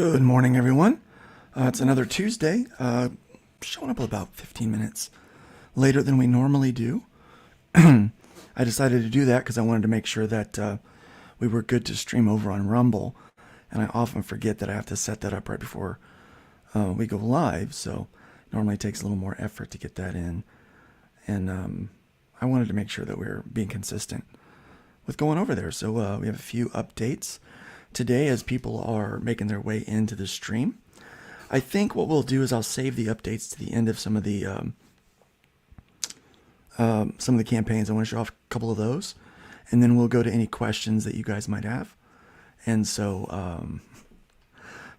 Good morning, everyone. It's another Tuesday, showing up about 15 minutes later than we normally do. I decided to do that because I wanted to make sure that we were good to stream over on Rumble, and I often forget that I have to set that up right before we go live, so it normally takes a little more effort to get that in, and I wanted to make sure that we we're being consistent with going over there. So we have a few updates today as people are making their way into the stream. I think what we'll do is I'll save the updates to the end of some of the campaigns. I want to show off a couple of those, and then we'll go to any questions that you guys might have. And so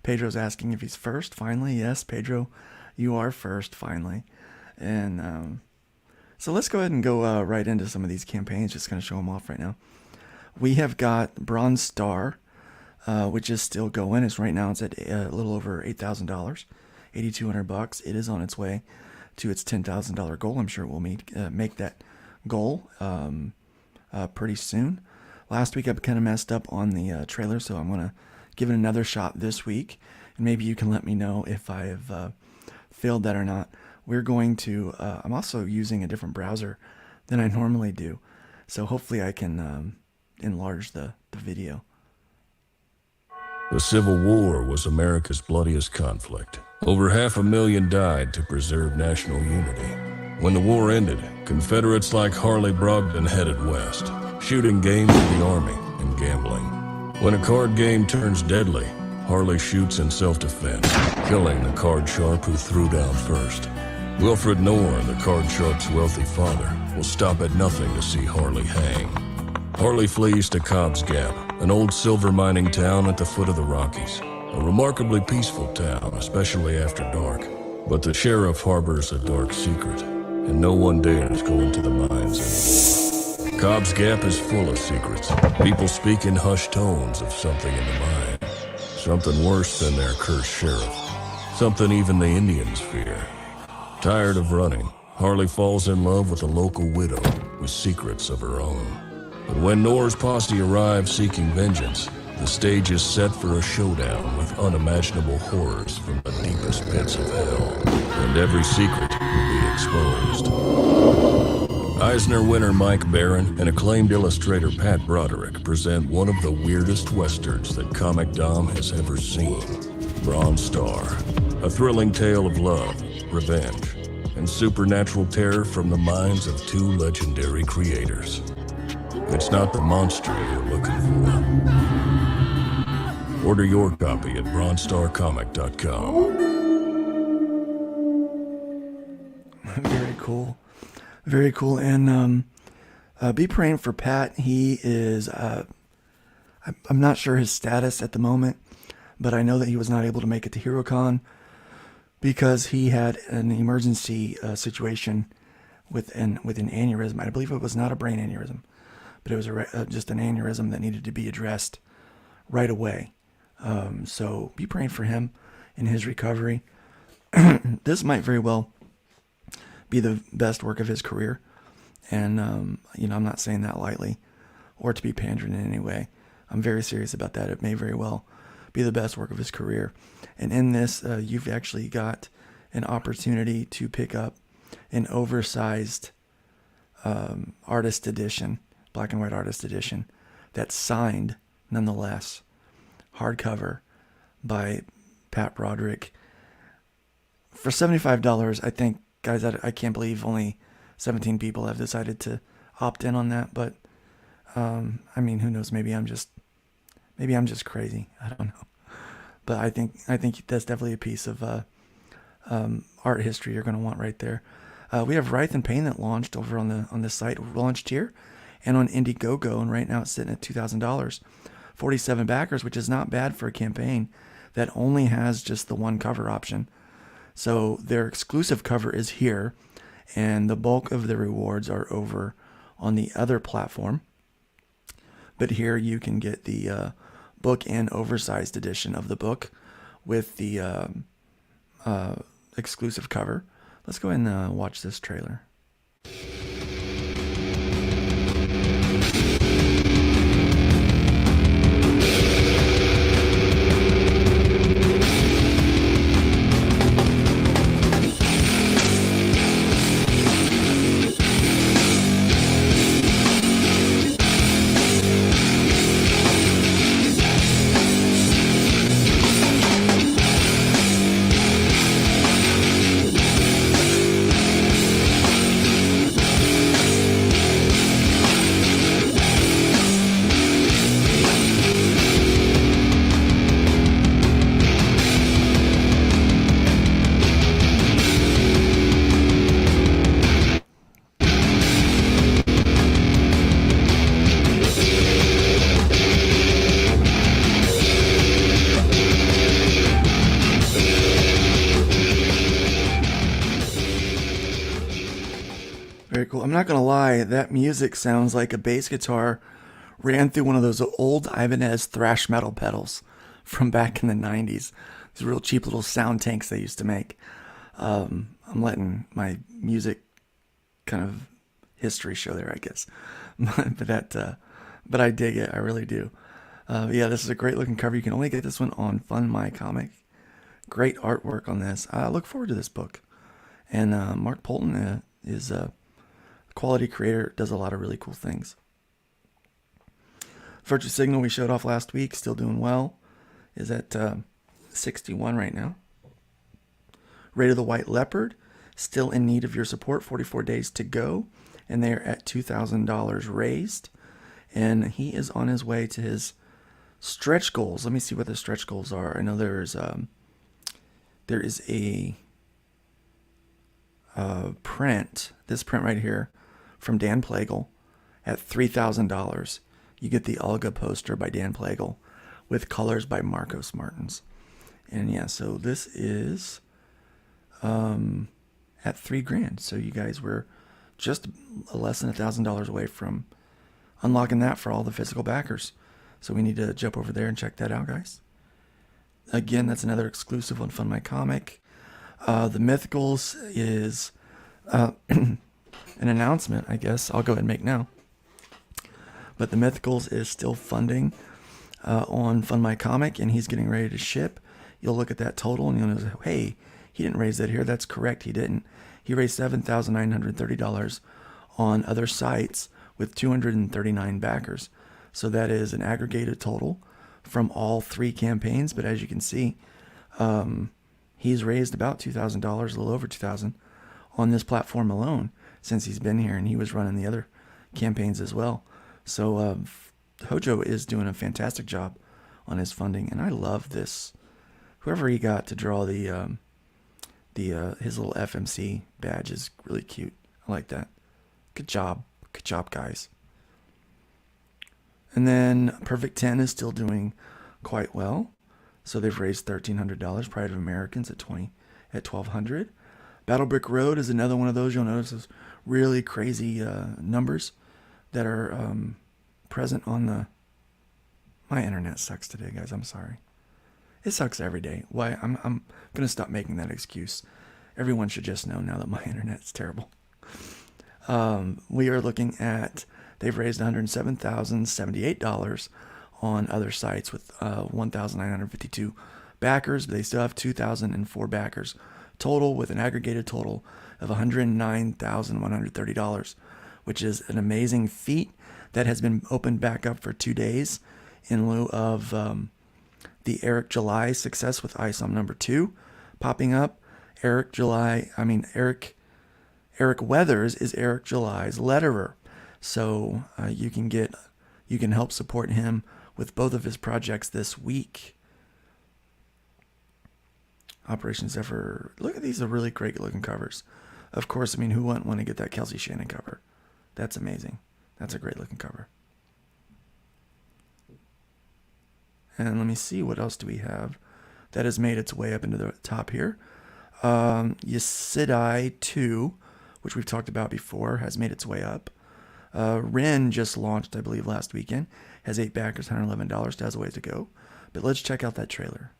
Pedro's asking if he's first. Finally, yes, Pedro, you are first finally. And so let's go ahead and go right into some of these campaigns. Just going to show them off right now. We have got Bronze Star, which is still going. It's right now it's at a little over $8,000, $8,200. It is on its way to its $10,000 goal. I'm sure it will make that goal pretty soon. Last week I kind of messed up on the trailer, so I'm gonna give it another shot this week, and maybe you can let me know if I have failed that or not. We're going to. I'm also using a different browser than I normally do, so hopefully I can enlarge the video. The Civil War was America's bloodiest conflict. Over 500,000 died to preserve national unity. When the war ended, Confederates like Harley Brogdon headed west, shooting game for the Army and gambling. When a card game turns deadly, Harley shoots in self-defense, killing the card sharp who threw down first. Wilfred Knorr, the card sharp's wealthy father, will stop at nothing to see Harley hang. Harley flees to Cobb's Gap, an old silver mining town at the foot of the Rockies. A remarkably peaceful town, especially after dark. But the sheriff harbors a dark secret, and no one dares go into the mines anymore. Cobb's Gap is full of secrets. People speak in hushed tones of something in the mine. Something worse than their cursed sheriff. Something even the Indians fear. Tired of running, Harley falls in love with a local widow with secrets of her own. But when Knorr's posse arrives seeking vengeance, the stage is set for a showdown with unimaginable horrors from the deepest pits of hell, and every secret will be exposed. Eisner winner Mike Barron and acclaimed illustrator Pat Broderick present one of the weirdest westerns that Comic Dom has ever seen. Bronze Star, a thrilling tale of love, revenge, and supernatural terror from the minds of two legendary creators. It's not the monster you're looking for. Order your copy at bronzestarcomic.com. Very cool. Very cool. And be praying for Pat. He is, I'm not sure his status at the moment, but I know that he was not able to make it to HeroCon because he had an emergency situation with an aneurysm. I believe it was not a brain aneurysm, but it was just an aneurysm that needed to be addressed right away. So be praying for him in his recovery. This might very well be the best work of his career. And, I'm not saying that lightly or to be pandering in any way. I'm very serious about that. It may very well be the best work of his career. And in this, you've actually got an opportunity to pick up an oversized artist edition, black and white artist edition, that's signed nonetheless, hardcover by Pat Broderick for $75. I think, guys, I can't believe only 17 people have decided to opt in on that, but who knows? Maybe I'm just crazy. I don't know, but I think that's definitely a piece of art history you're going to want right there. We have Writhe and Pain that launched over on the site, launched here, and on Indiegogo, and right now it's sitting at $2,000, 47 backers, which is not bad for a campaign that only has just the one cover option. So their exclusive cover is here, and the bulk of the rewards are over on the other platform. But here you can get the book and oversized edition of the book with the exclusive cover. Let's go ahead and watch this trailer. not going to lie, that music sounds like a bass guitar ran through one of those old Ibanez thrash metal pedals from back in the 90s. These real cheap little sound tanks they used to make. I'm letting my music kind of history show there, I guess. But I dig it. I really do. Yeah, this is a great looking cover. You can only get this one on FundMyComic. Great artwork on this. I look forward to this book. And Mark Polton is a quality creator, does a lot of really cool things. Virtue Signal we showed off last week, still doing well. Is at 61 right now. Raid of the White Leopard, still in need of your support. 44 days to go, and they are at $2,000 raised. And he is on his way to his stretch goals. Let me see what the stretch goals are. I know there is a print, this print right here from Dan Plagle at $3,000. You get the Olga poster by Dan Plagle with colors by Marcos Martins. And yeah, so this is at $3,000. So you guys were just less than $1,000 away from unlocking that for all the physical backers. So we need to jump over there and check that out, guys. Again, that's another exclusive on FundMyComic. The Mythicals is an announcement, I guess. I'll go ahead and make now. But the Mythicals is still funding on FundMyComic, and he's getting ready to ship. You'll look at that total, and you'll know, hey, he didn't raise that here. That's correct, he didn't. He raised $7,930 on other sites with 239 backers. So that is an aggregated total from all three campaigns. But as you can see, he's raised about $2,000, a little over $2,000 on this platform alone since he's been here, and he was running the other campaigns as well. So Hojo is doing a fantastic job on his funding, and I love this. Whoever he got to draw his little FMC badge is really cute. I like that. Good job, guys. And then Perfect 10 is still doing quite well. So they've raised $1,300. Pride of Americans at $1,200. Battle Brick Road is another one of those. You'll notice those really crazy numbers that are present on the. My internet sucks today, guys. I'm sorry. It sucks every day. Why? I'm gonna stop making that excuse. Everyone should just know now that my internet's terrible. We are looking at. They've raised $107,078 on other sites with 1,952 backers, but they still have 2,004 backers total, with an aggregated total of $109,130, which is an amazing feat that has been opened back up for 2 days in lieu of the Eric July success with ISOM number 2 popping up. Eric Weathers is Eric July's letterer. So you can help support him with both of his projects this week. Operation Zephyr. Look at these, are really great looking covers. Of course, I mean, who wouldn't want to get that Kelsey Shannon cover? That's amazing. That's a great looking cover. And let me see, what else do we have that has made its way up into the top here? Yesidai 2, which we've talked about before, has made its way up. Ren just launched, I believe, last weekend. Has 8 backers, $111. Still has a ways to go. But let's check out that trailer.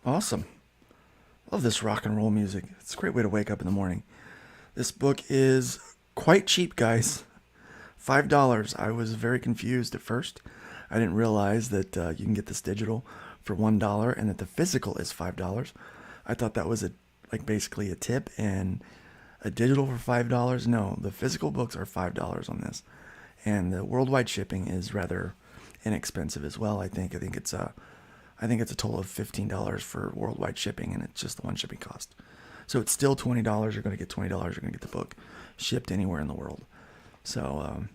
Awesome. Love this rock and roll music. It's a great way to wake up in the morning. This book is quite cheap, guys. $5. I was very confused at first. I didn't realize that you can get this digital for $1 and that the physical is $5. I thought that was basically a tip, and a digital for $5. No, the physical books are $5 on this, and the worldwide shipping is rather inexpensive as well. I think it's a total of $15 for worldwide shipping, and it's just the one shipping cost. So it's still $20. You're going to get $20. You're going to get the book shipped anywhere in the world. So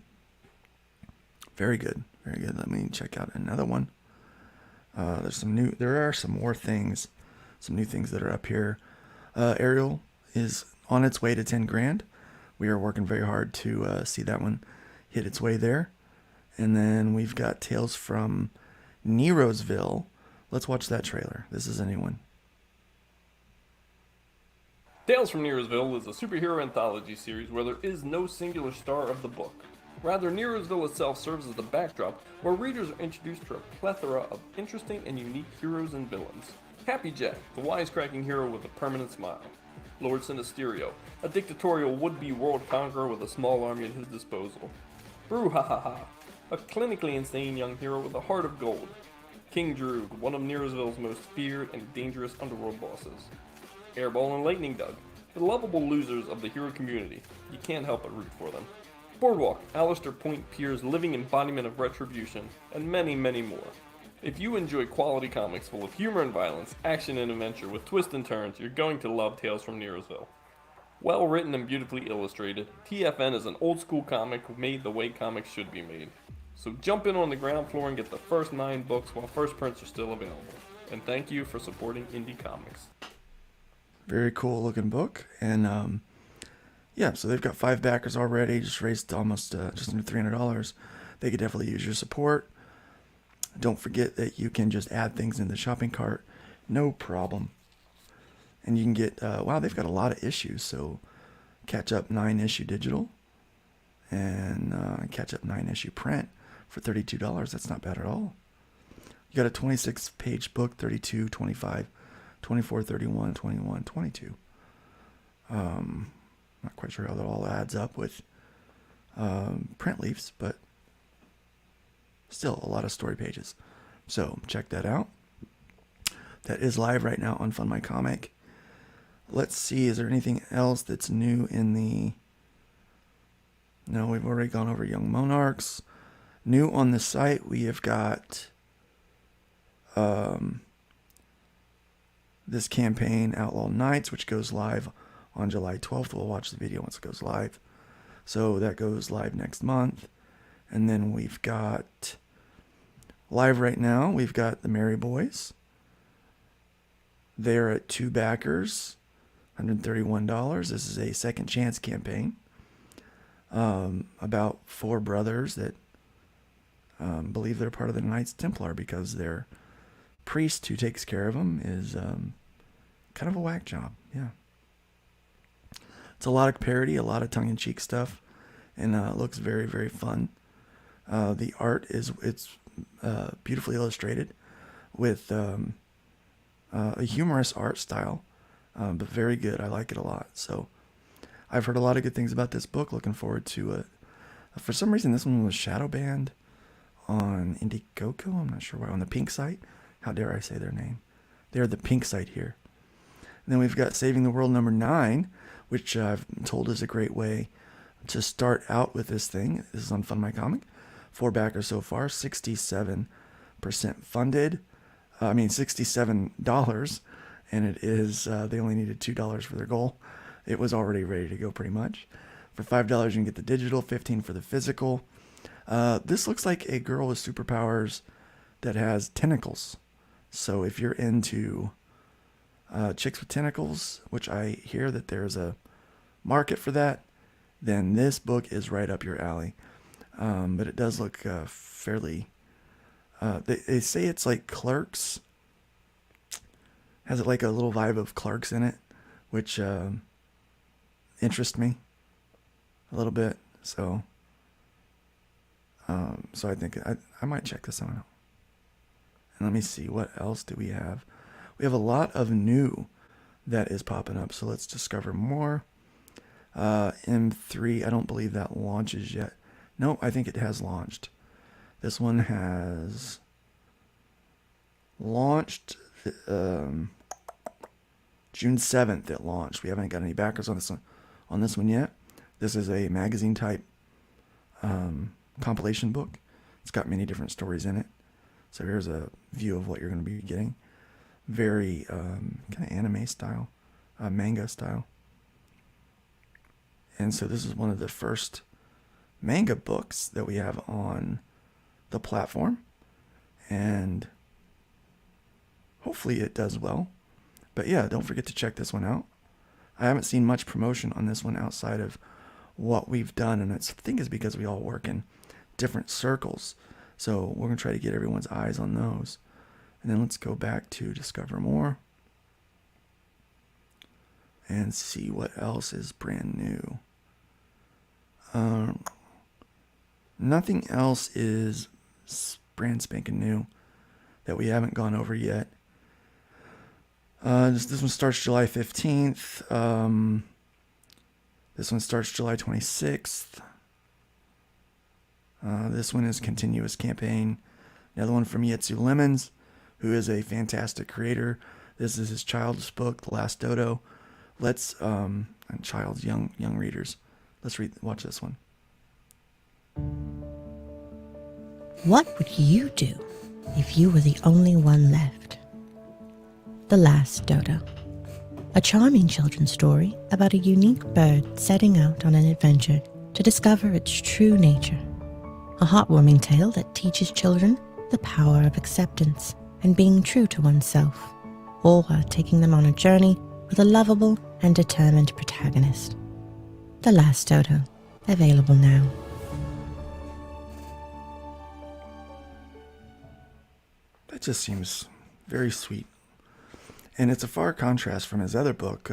very good, very good. Let me check out another one. There are some more things, some new things that are up here. Ariel is on its way to 10 grand. We are working very hard to see that one hit its way there. And then we've got Tales from Nerosville. Let's watch that trailer. This is a new one. Tales from Nerosville is a superhero anthology series where there is no singular star of the book. Rather, Nerosville itself serves as the backdrop where readers are introduced to a plethora of interesting and unique heroes and villains. Happy Jack, the wisecracking hero with a permanent smile. Lord Sinisterio, a dictatorial would-be world conqueror with a small army at his disposal. Brouhaha, a clinically insane young hero with a heart of gold. King Droog, one of Nerosville's most feared and dangerous underworld bosses. Airball and Lightning Doug, the lovable losers of the hero community. You can't help but root for them. Boardwalk, Alistair Point Pierce's living embodiment of retribution, and many, many more. If you enjoy quality comics full of humor and violence, action and adventure with twists and turns, you're going to love Tales from Nerosville. Well written and beautifully illustrated, TFN is an old school comic made the way comics should be made. So jump in on the ground floor and get the first 9 books while first prints are still available. And thank you for supporting indie comics. Very cool looking book. And yeah, so they've got 5 backers already, just raised almost just under $300. They could definitely use your support. Don't forget that you can just add things in the shopping cart, no problem. And you can get, wow, they've got a lot of issues. So catch up 9 issue digital and catch up 9 issue print for $32. That's not bad at all. You got a 26 page book, 32, 25, 24, 31, 21, 22. Not quite sure how that all adds up with print leaves, but still a lot of story pages. So check that out. That is live right now on FundMyComic. Let's see, is there anything else that's new in the... No, we've already gone over Young Monarchs. New on the site, we have got this campaign, Outlaw Nights, which goes live on July 12th. We'll watch the video once it goes live. So that goes live next month. And then we've got live right now, we've got the Merry Boys. They're at 2 backers, $131. This is a second chance campaign about 4 brothers that believe they're part of the Knights Templar because their priest who takes care of them is kind of a whack job. Yeah. It's a lot of parody, a lot of tongue-in-cheek stuff, and it looks very, very fun. The art it's beautifully illustrated with a humorous art style, but very good. I like it a lot. So I've heard a lot of good things about this book. Looking forward to it. For some reason, this one was shadow banned on Indiegogo. I'm not sure why. On the pink site. How dare I say their name? They're the pink site here. And then we've got Saving the World number 9, which I've told is a great way to start out with this thing. This is on FundMyComic. 4 backers so far, 67% funded. $67, and it is, they only needed $2 for their goal. It was already ready to go pretty much. For $5, you can get the digital, $15 for the physical. This looks like a girl with superpowers that has tentacles. So if you're into chicks with tentacles, which I hear that there's a market for that, then this book is right up your alley. But it does look fairly... They say it's like Clerks. Has it like a little vibe of Clerks in it, which interests me a little bit. So I think I might check this one out. And let me see, what else do we have? We have a lot of new that is popping up. So let's discover more. M3, I don't believe that launches yet. No, I think it has launched. This one has launched June 7th. It launched. We haven't got any backers on this one yet. This is a magazine type compilation book. It's got many different stories in it. So here's a view of what you're going to be getting. Very kind of anime style, manga style. And so this is one of the first manga books that we have on the platform. And hopefully it does well. But yeah, don't forget to check this one out. I haven't seen much promotion on this one outside of what we've done. And I think it's because we all work in different circles. So we're going to try to get everyone's eyes on those. And then let's go back to Discover More and see what else is brand new. Nothing else is brand spanking new that we haven't gone over yet. This one starts July 15th. This one starts July 26th. This one is Continuous Campaign. Another one from Yetsu Lemons, who is a fantastic creator. This is his child's book, The Last Dodo. Let's, and child's young readers. Let's watch this one. What would you do if you were the only one left? The Last Dodo. A charming children's story about a unique bird setting out on an adventure to discover its true nature. A heartwarming tale that teaches children the power of acceptance and being true to oneself, all while taking them on a journey with a lovable and determined protagonist. The Last Dodo, available now. That just seems very sweet. And it's a far contrast from his other book,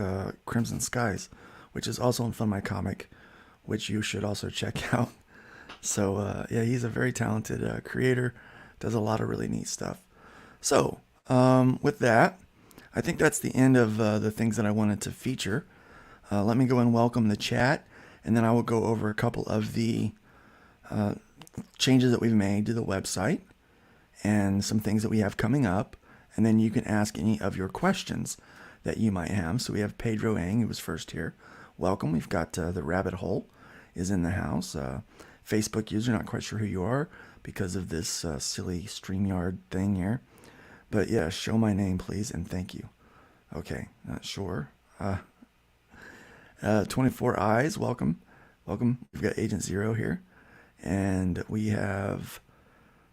Crimson Skies, which is also on FundMyComic, which you should also check out. So, yeah, he's a very talented creator, does a lot of really neat stuff. So, with that, I think that's the end of the things that I wanted to feature. Let me go and welcome the chat, and then I will go over a couple of the changes that we've made to the website and some things that we have coming up, and then you can ask any of your questions that you might have. So we have Pedro Ang, who was first here. Welcome. We've got the Rabbit Hole is in the house. Facebook user, not quite sure who you are because of this silly StreamYard thing here. But yeah, show my name, please, and thank you. Okay, not sure. 24 Eyes, welcome. Welcome. We've got Agent Zero here. And we have,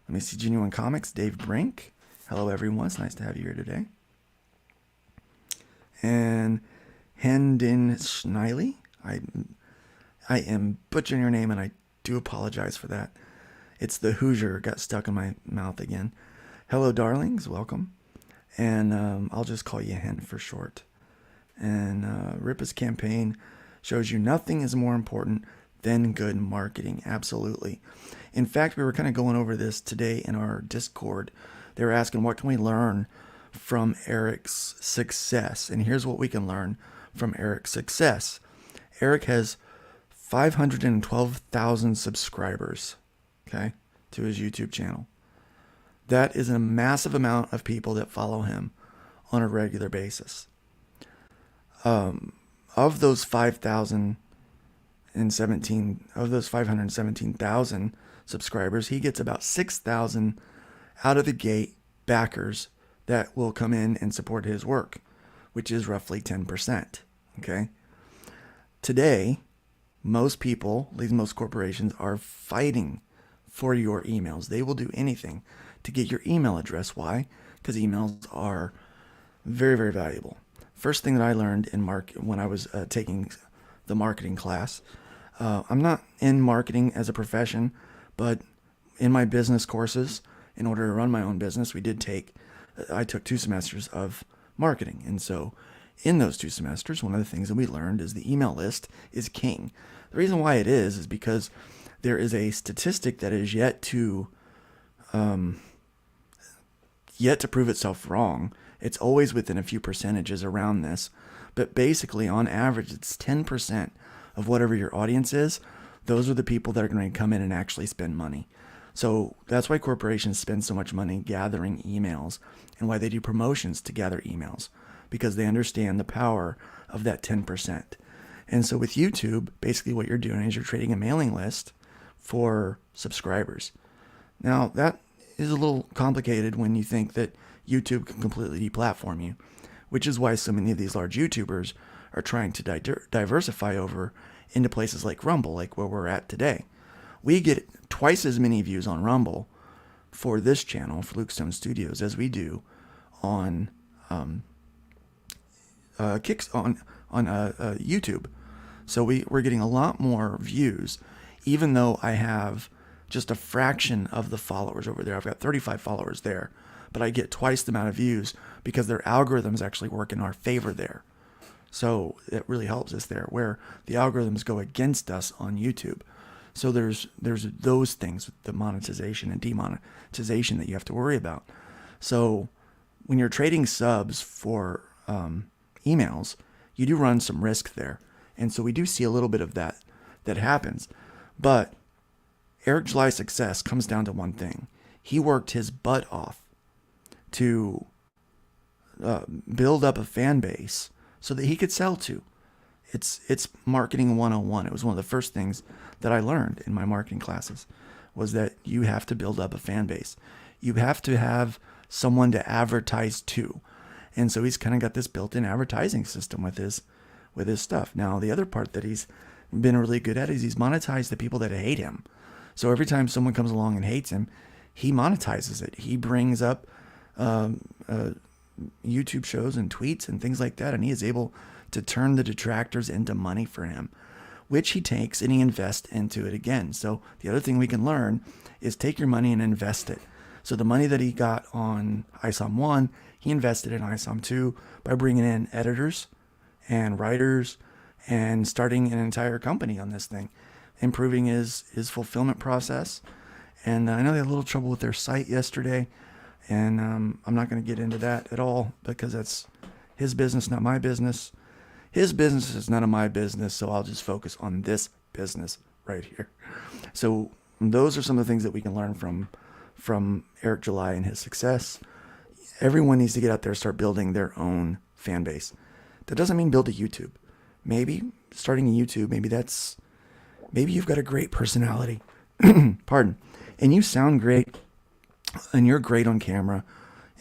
let me see, Genuine Comics, Dave Brink. Hello, everyone. It's nice to have you here today. And Hendon Schneily. I am butchering your name, and I do apologize for that. It's the Hoosier got stuck in my mouth again. Hello, darlings. Welcome. And I'll just call you Hen for short. And Ripa's campaign shows you nothing is more important than good marketing. Absolutely. In fact, we were kind of going over this today in our Discord. They were asking, what can we learn from Eric's success? And here's what we can learn from Eric's success. Eric has 512,000 subscribers, okay, to his YouTube channel. That is a massive amount of people that follow him on a regular basis. Of those 517,000 subscribers, he gets about 6,000 out of the gate backers that will come in and support his work, which is roughly 10%. Okay. Today, most people, at least most corporations, are fighting for your emails. They will do anything to get your email address. Why? Because emails are very, very valuable. First thing that I learned in when I was taking the marketing class, I'm not in marketing as a profession, but in my business courses, in order to run my own business, I took 2 semesters of marketing. And so in those 2 semesters, one of the things that we learned is the email list is king. The reason why it is because there is a statistic that is yet to prove itself wrong. It's always within a few percentages around this, but basically on average, it's 10% of whatever your audience is, those are the people that are going to come in and actually spend money. So that's why corporations spend so much money gathering emails, and why they do promotions to gather emails, because they understand the power of that 10%. And so with YouTube, basically what you're doing is you're creating a mailing list for subscribers. Now, that is a little complicated when you think that YouTube can completely deplatform you, which is why so many of these large YouTubers are trying to diversify over into places like Rumble, like where we're at today. We get twice as many views on Rumble for this channel, for Luke Stone Studios, as we do on YouTube. So we're getting a lot more views, even though I have just a fraction of the followers over there. I've got 35 followers there, but I get twice the amount of views because their algorithms actually work in our favor there. So it really helps us there, where the algorithms go against us on YouTube. So there's those things with the monetization and demonetization that you have to worry about. So when you're trading subs for emails, you do run some risk there. And so we do see a little bit of that happens. But Eric July's success comes down to one thing. He worked his butt off to build up a fan base so that he could sell to. It's marketing 101. It was one of the first things that I learned in my marketing classes, was that you have to build up a fan base. You have to have someone to advertise to. And so he's kind of got this built-in advertising system with his stuff. Now, the other part that he's been really good at is he's monetized the people that hate him. So every time someone comes along and hates him, he monetizes it. He brings up YouTube shows and tweets and things like that, and he is able to turn the detractors into money for him, which he takes and he invests into it again. So the other thing we can learn is take your money and invest it. So the money that he got on ISOM 1, he invested in ISOM 2 by bringing in editors and writers and starting an entire company on this thing, improving his fulfillment process. And I know they had a little trouble with their site yesterday, and I'm not going to get into that at all because that's his business, not my business. His business is none of my business, so I'll just focus on this business right here. So those are some of the things that we can learn from Eric July and his success. Everyone needs to get out there and start building their own fan base. That doesn't mean build a YouTube. Maybe starting a YouTube, maybe you've got a great personality, pardon, and you sound great, and you're great on camera,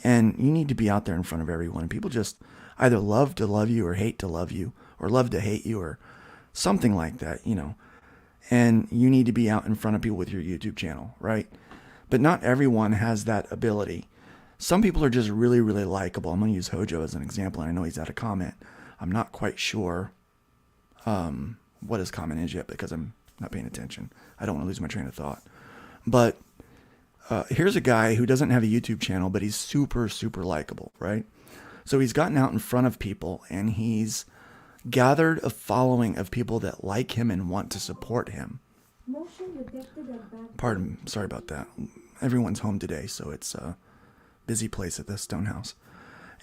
and you need to be out there in front of everyone. People just either love to love you or hate to love you, or love to hate you, or something like that, and you need to be out in front of people with your YouTube channel, right? But not everyone has that ability. Some people are just really, really likable. I'm going to use Hojo as an example, and I know he's had a comment. I'm not quite sure what his comment is yet because I'm not paying attention. I don't want to lose my train of thought. But here's a guy who doesn't have a YouTube channel, but he's super, super likable, right? So he's gotten out in front of people, and he's gathered a following of people that like him and want to support him. Pardon, sorry about that. Everyone's home today, so it's a busy place at the Stone House.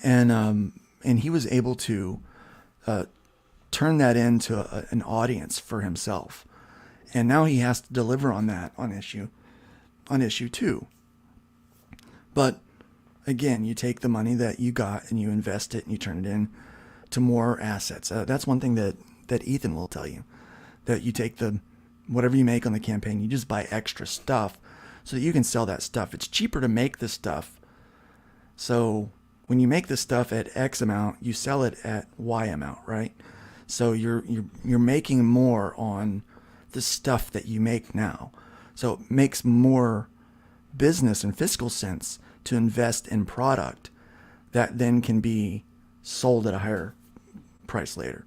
And he was able to turn that into an audience for himself. And now he has to deliver on that on issue 2. But again, you take the money that you got and you invest it and you turn it in to more assets. That's one thing that Ethan will tell you, that you take whatever you make on the campaign, you just buy extra stuff so that you can sell that stuff. It's cheaper to make the stuff. So when you make the stuff at X amount, you sell it at Y amount, right? So you're making more on the stuff that you make now. So it makes more business and fiscal sense to invest in product that then can be sold at a higher price later.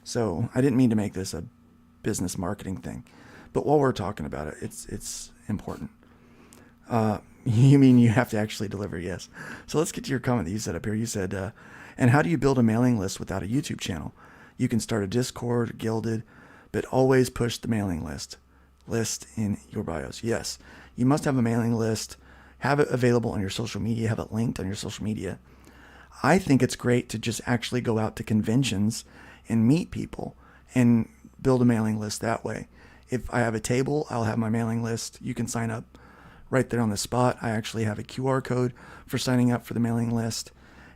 So I didn't mean to make this a business marketing thing, but while we're talking about it, it's important. You mean you have to actually deliver? Yes. So let's get to your comment that you said up here. You said, and how do you build a mailing list without a YouTube channel? You can start a Discord, Gilded, but always push the mailing list in your bios. Yes, you must have a mailing list, have it available on your social media, have it linked on your social media. I think it's great to just actually go out to conventions and meet people and build a mailing list that way. If I have a table, I'll have my mailing list. You can sign up right there on the spot. I actually have a QR code for signing up for the mailing list.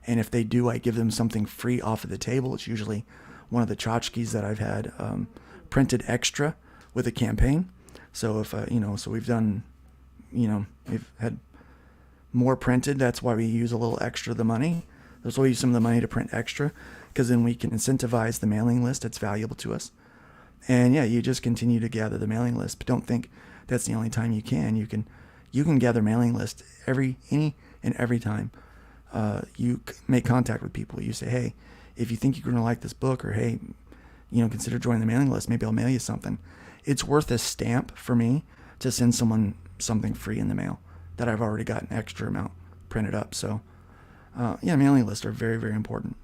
And if they do, I give them something free off of the table. It's usually one of the tchotchkes that I've had printed extra with a campaign. So if, so we've done, we've had more printed. That's why we use a little extra of the money. That's why we use some of the money to print extra, because then we can incentivize the mailing list. It's valuable to us. And yeah, you just continue to gather the mailing list, but don't think that's the only time you can. You can gather mailing list any and every time. You make contact with people. You say, hey, if you think you're going to like this book, or hey, consider joining the mailing list. Maybe I'll mail you something. It's worth a stamp for me to send someone something free in the mail that I've already got an extra amount printed up. So, mailing lists are very, very important.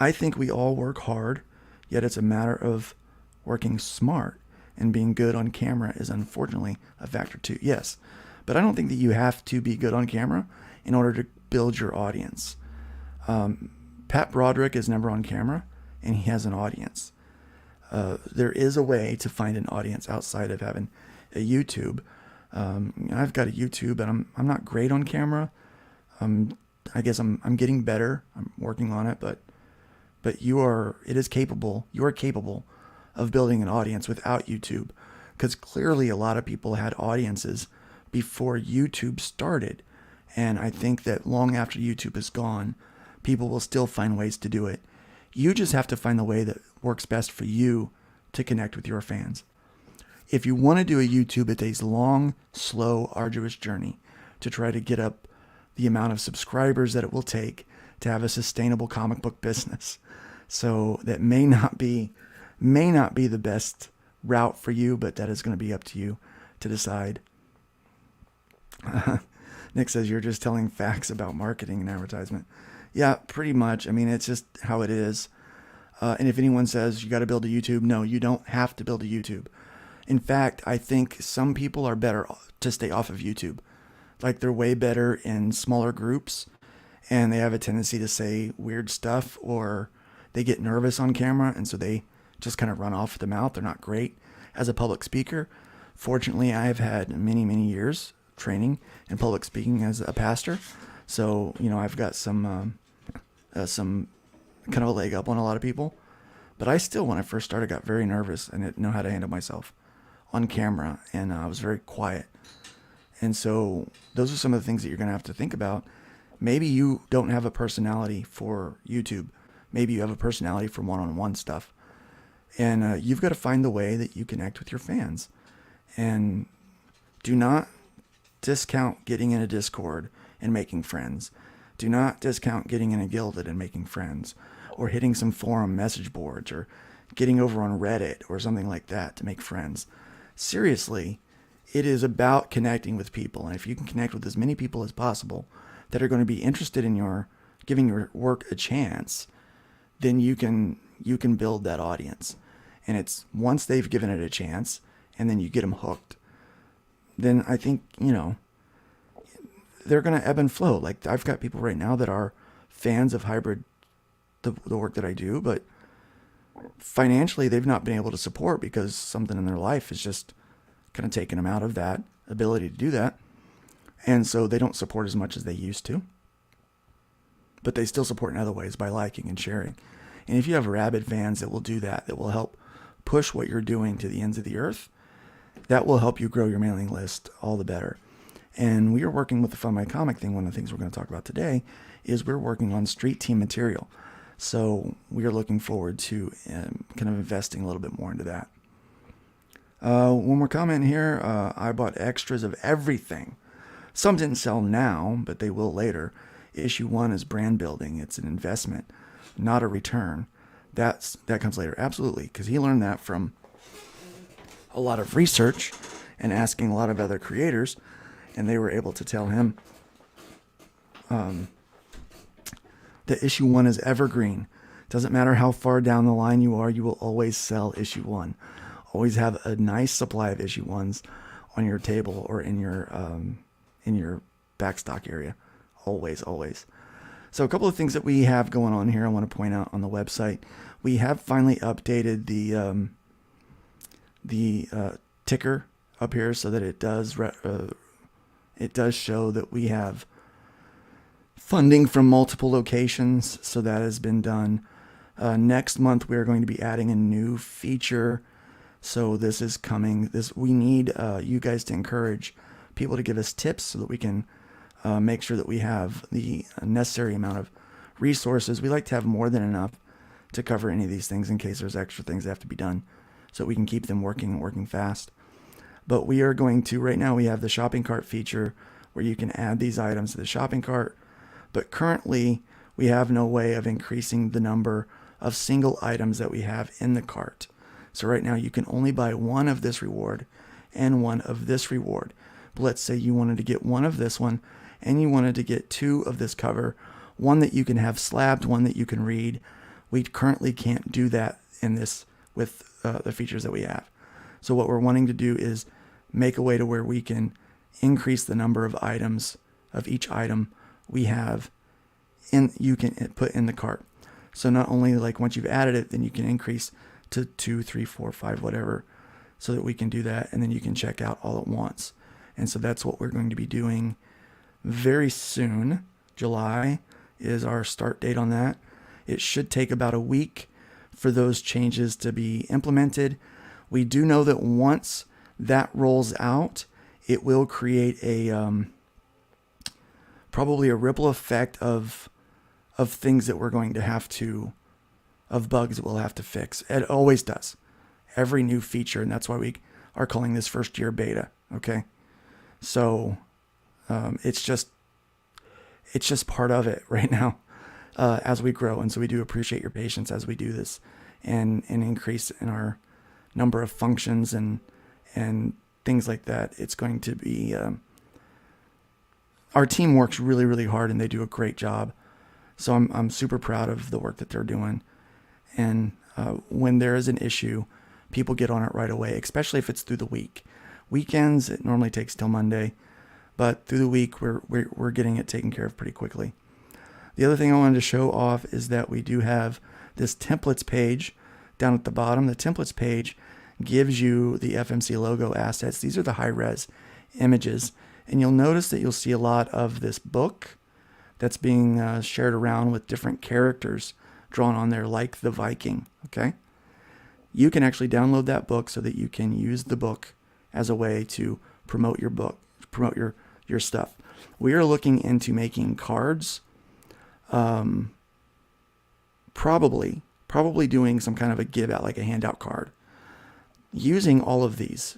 I think we all work hard, yet it's a matter of working smart, and being good on camera is unfortunately a factor too. Yes, but I don't think that you have to be good on camera in order to build your audience. Pat Broderick is never on camera, and he has an audience. There is a way to find an audience outside of having a YouTube. I've got a YouTube, and I'm not great on camera. I guess I'm getting better. I'm working on it, but you are capable of building an audience without YouTube, because clearly a lot of people had audiences before YouTube started. And I think that long after YouTube is gone, people will still find ways to do it. You just have to find the way that works best for you to connect with your fans. If you want to do a YouTube, it's a long, slow, arduous journey to try to get up the amount of subscribers that it will take to have a sustainable comic book business. So that may not be the best route for you, but that is going to be up to you to decide. Nick says, you're just telling facts about marketing and advertisement. Yeah, pretty much. I mean, it's just how it is. And if anyone says you got to build a YouTube, no, you don't have to build a YouTube. In fact, I think some people are better to stay off of YouTube. Like, they're way better in smaller groups, and they have a tendency to say weird stuff, or they get nervous on camera, and so they just kind of run off the mouth. They're not great as a public speaker. Fortunately, I've had many, many years training in public speaking as a pastor. So, I've got some kind of a leg up on a lot of people. But I still, when I first started, got very nervous and didn't know how to handle myself on camera. And I was very quiet. And so those are some of the things that you're going to have to think about. Maybe you don't have a personality for YouTube. Maybe you have a personality for one-on-one stuff. And you've got to find the way that you connect with your fans. And do not discount getting in a Discord and making friends. Do not discount getting in a Gilded and making friends, or hitting some forum message boards, or getting over on Reddit or something like that to make friends. Seriously, it is about connecting with people. And if you can connect with as many people as possible that are going to be interested in giving your work a chance, then you can build that audience. And it's once they've given it a chance, and then you get them hooked, then I think, they're going to ebb and flow. Like, I've got people right now that are fans of hybrid, the work that I do, but financially they've not been able to support because something in their life is just kind of taken them out of that ability to do that. And so they don't support as much as they used to, but they still support in other ways by liking and sharing. And if you have rabid fans that will do that will help push what you're doing to the ends of the earth, that will help you grow your mailing list all the better. And we are working with the FundMyComic thing. One of the things we're going to talk about today is we're working on street team material. So we are looking forward to kind of investing a little bit more into that. One more comment here. I bought extras of everything. Some didn't sell now, but they will later. Issue 1 is brand building. It's an investment, not a return. That comes later. Absolutely. Because he learned that from a lot of research and asking a lot of other creators. And they were able to tell him that issue 1 is evergreen. Doesn't matter how far down the line you are, you will always sell issue 1. Always have a nice supply of issue 1s on your table or in your backstock area. Always, always. So a couple of things that we have going on here I want to point out on the website. We have finally updated the ticker up here so that it does show that we have funding from multiple locations. So that has been done. Next month we are going to be adding a new feature. So this is coming. We need you guys to encourage people to give us tips so that we can make sure that we have the necessary amount of resources. We like to have more than enough to cover any of these things in case there's extra things that have to be done so we can keep them working and working fast. But we are going to, right now we have the shopping cart feature where you can add these items to the shopping cart. But currently we have no way of increasing the number of single items that we have in the cart. So right now you can only buy one of this reward and one of this reward. But let's say you wanted to get one of this one and you wanted to get two of this cover, one that you can have slabbed, one that you can read. We currently can't do that in this with the features that we have. So what we're wanting to do is make a way to where we can increase the number of items of each item we have you can put in the cart. So not only like once you've added it, then you can increase to 2, 3, 4, 5, whatever, so that we can do that. And then you can check out all at once. And so that's what we're going to be doing very soon. July is our start date on that. It should take about a week for those changes to be implemented. We do know that once that rolls out, it will create a probably a ripple effect of things that we're going to have to, of bugs that we'll have to fix. It always does. Every new feature, and that's why we are calling this first year beta. Okay, so it's just part of it right now as we grow, and so we do appreciate your patience as we do this and increase in our number of functions and things like that. It's going to be our team works really, really hard and they do a great job. So I'm super proud of the work that they're doing. And when there is an issue, people get on it right away, especially if it's through the week. Weekends, it normally takes till Monday, but through the week, we're getting it taken care of pretty quickly. The other thing I wanted to show off is that we do have this templates page down at the bottom. The templates page gives you the FMC logo assets. These are the high-res images. And you'll notice that you'll see a lot of this book that's being shared around with different characters drawn on there, like the Viking, okay? You can actually download that book so that you can use the book as a way to promote your book, promote your stuff. We are looking into making cards, probably doing some kind of a give out, like a handout card, using all of these,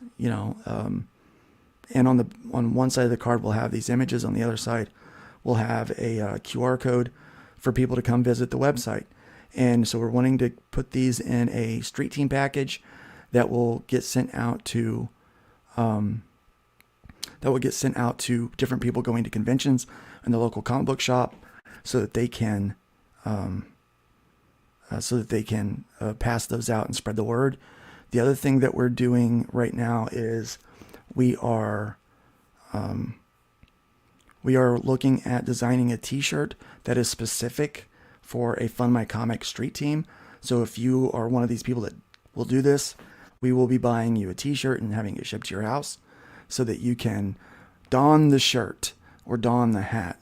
and on one side of the card we'll have these images, on the other side we'll have a QR code for people to come visit the website. And so we're wanting to put these in a street team package that will get sent out to different people going to conventions in the local comic book shop, so that they can pass those out and spread the word. The other thing that we're doing right now is we are looking at designing a t-shirt that is specific for a FundMyComic street team. So if you are one of these people that will do this, we will be buying you a t-shirt and having it shipped to your house so that you can don the shirt or don the hat,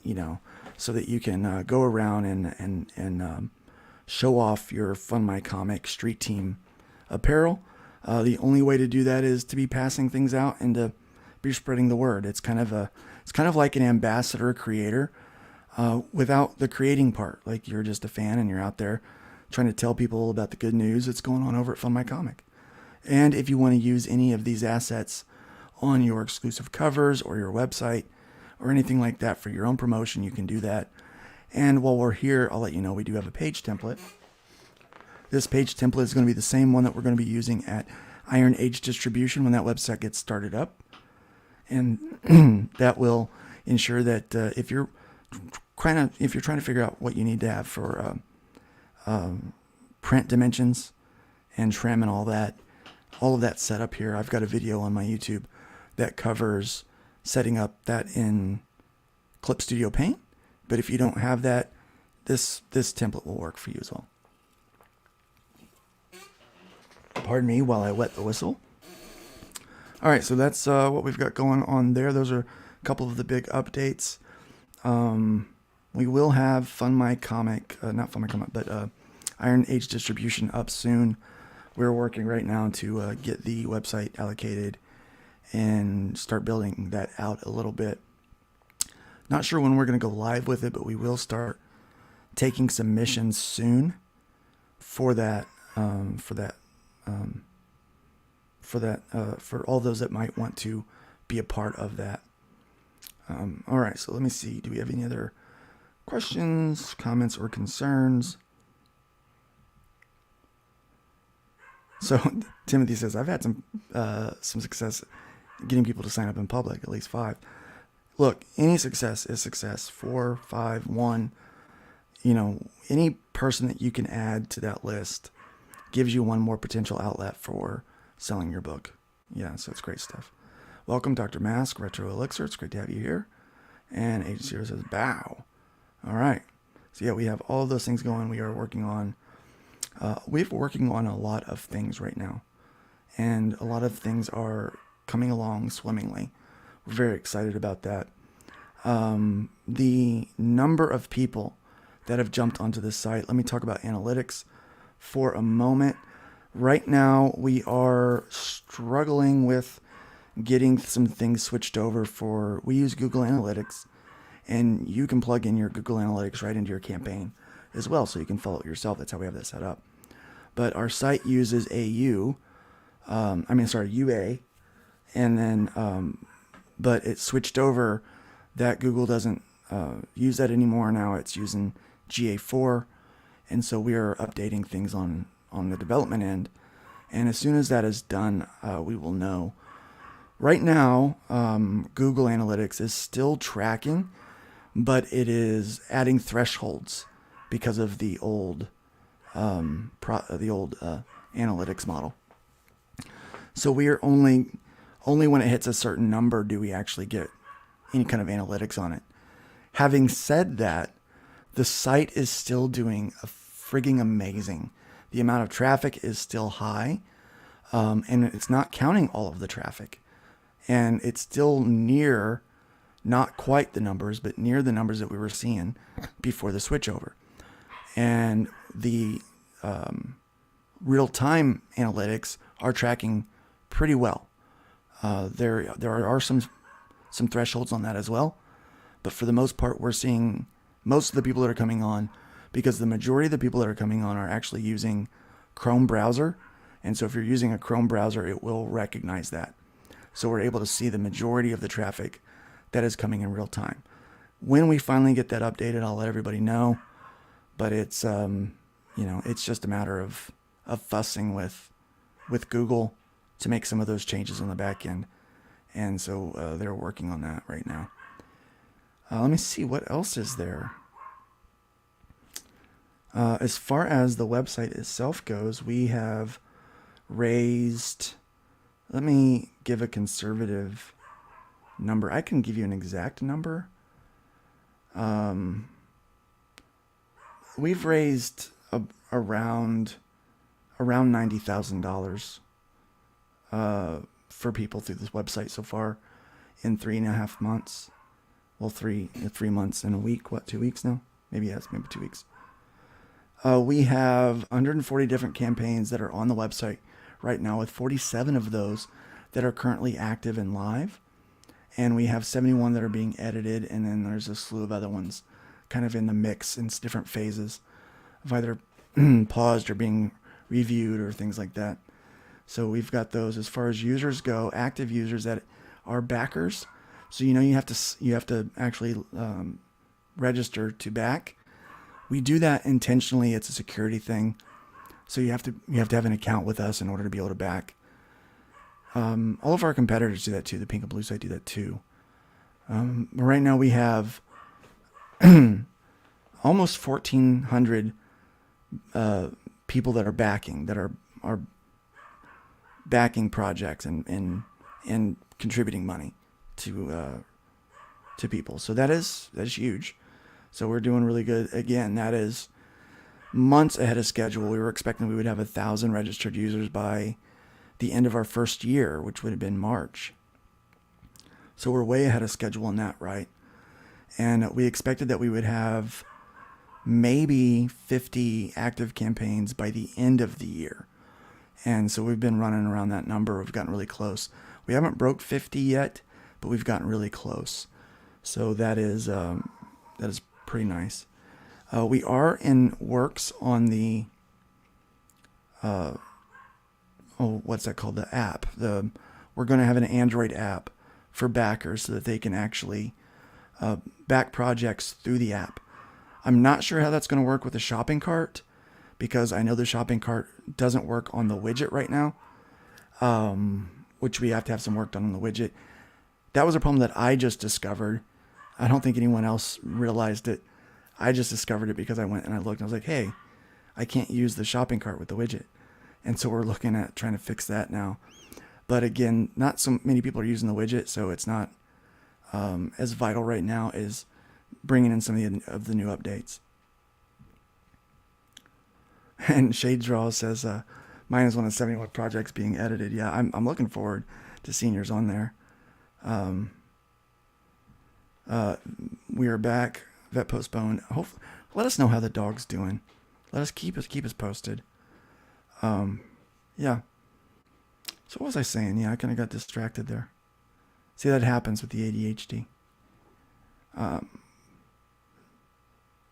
so that you can go around and show off your FundMyComic street team apparel. The only way to do that is to be passing things out and to be spreading the word. It's kind of like an ambassador creator without the creating part. Like you're just a fan and you're out there trying to tell people about the good news that's going on over at FundMyComic. And if you want to use any of these assets on your exclusive covers or your website or anything like that for your own promotion, you can do that. And while we're here, I'll let you know we do have a page template. This page template is going to be the same one that we're going to be using at Iron Age Distribution when that website gets started up. And that will ensure that if you're trying to figure out what you need to have for print dimensions and trim and all of that set up here. I've got a video on my YouTube that covers setting up that in Clip Studio Paint. But if you don't have that, this template will work for you as well. Pardon me while I wet the whistle. All right, so that's what we've got going on there. Those are a couple of the big updates. We will have FundMyComic, not FundMyComic, but Iron Age distribution up soon. We're working right now to get the website allocated and start building that out a little bit. Not sure when we're going to go live with it, but we will start taking submissions soon for that. For all those that might want to be a part of that. All right, so let me see. Do we have any other questions, comments, or concerns? So Timothy says, I've had some success getting people to sign up in public, at least 5. Look, any success is success. 4, 5, 1. Any person that you can add to that list gives you one more potential outlet for selling your book. Yeah, so it's great stuff. Welcome, Dr. Mask, Retro Elixir. It's great to have you here. And Agent Zero says, bow. All right. So yeah, we have all of those things going. We are working on, we're working on a lot of things right now. And a lot of things are coming along swimmingly. We're very excited about that. The number of people that have jumped onto this site. Let me talk about analytics for a moment. Right now, we are struggling with getting some things switched over we use Google Analytics, and you can plug in your Google Analytics right into your campaign as well, so you can follow it yourself. That's how we have that set up. But our site uses UA, and then, but it switched over that Google doesn't use that anymore. Now it's using GA4, and so we are updating things on the development end. And as soon as that is done, we will know. Right now, Google Analytics is still tracking, but it is adding thresholds because of the old analytics model. So we are only when it hits a certain number do we actually get any kind of analytics on it. Having said that, the site is still doing a frigging amazing. The amount of traffic is still high, and it's not counting all of the traffic. And it's still near, not quite the numbers, but near the numbers that we were seeing before the switchover. And the real-time analytics are tracking pretty well. There are some thresholds on that as well, but for the most part, we're seeing most of the people that are coming on, because the majority of the people that are coming on are actually using Chrome browser. And so if you're using a Chrome browser, it will recognize that. So we're able to see the majority of the traffic that is coming in real time. When we finally get that updated, I'll let everybody know. But it's, it's just a matter of fussing with Google to make some of those changes on the back end. And so they're working on that right now. Let me see, what else is there? As far as the website itself goes, we have raised, let me give a conservative number. I can give you an exact number. We've raised around $90,000 for people through this website so far in 3.5 months. Well, 3 months and a week. 2 weeks now? Maybe 2 weeks. We have 140 different campaigns that are on the website right now, with 47 of those that are currently active and live. And we have 71 that are being edited, and then there's a slew of other ones kind of in the mix in different phases of either paused or being reviewed or things like that. So we've got those. As far as users go, active users that are backers. So you have to actually register to back. We do that intentionally. It's a security thing. So you have to have an account with us in order to be able to back. All of our competitors do that too. The Pink and Blue site do that too. Right now we have almost 1,400 people that are backing, are backing projects and contributing money to people. So that is huge. So we're doing really good. Again, that is months ahead of schedule. We were expecting we would have 1,000 registered users by the end of our first year, which would have been March. So we're way ahead of schedule on that, right? And we expected that we would have maybe 50 active campaigns by the end of the year. And so we've been running around that number. We've gotten really close. We haven't broke 50 yet, but we've gotten really close. So that is pretty nice. We are in works on the what's that called? The app. We're going to have an Android app for backers so that they can actually back projects through the app. I'm not sure how that's going to work with the shopping cart, because I know the shopping cart doesn't work on the widget right now, which we have to have some work done on the widget. That was a problem that I just discovered. I don't think anyone else realized it. I just discovered it because I went and I looked and I was like, hey, I can't use the shopping cart with the widget. And so we're looking at trying to fix that now. But again, not so many people are using the widget, so it's not as vital right now as bringing in some of the new updates. And Shade Draw says, mine is one of 71 projects being edited. Yeah, I'm looking forward to seeing yours on there. We are back. Vet postponed. Let us know how the dog's doing. Let us keep us posted. Yeah. So what was I saying? Yeah, I kind of got distracted there. See, that happens with the ADHD.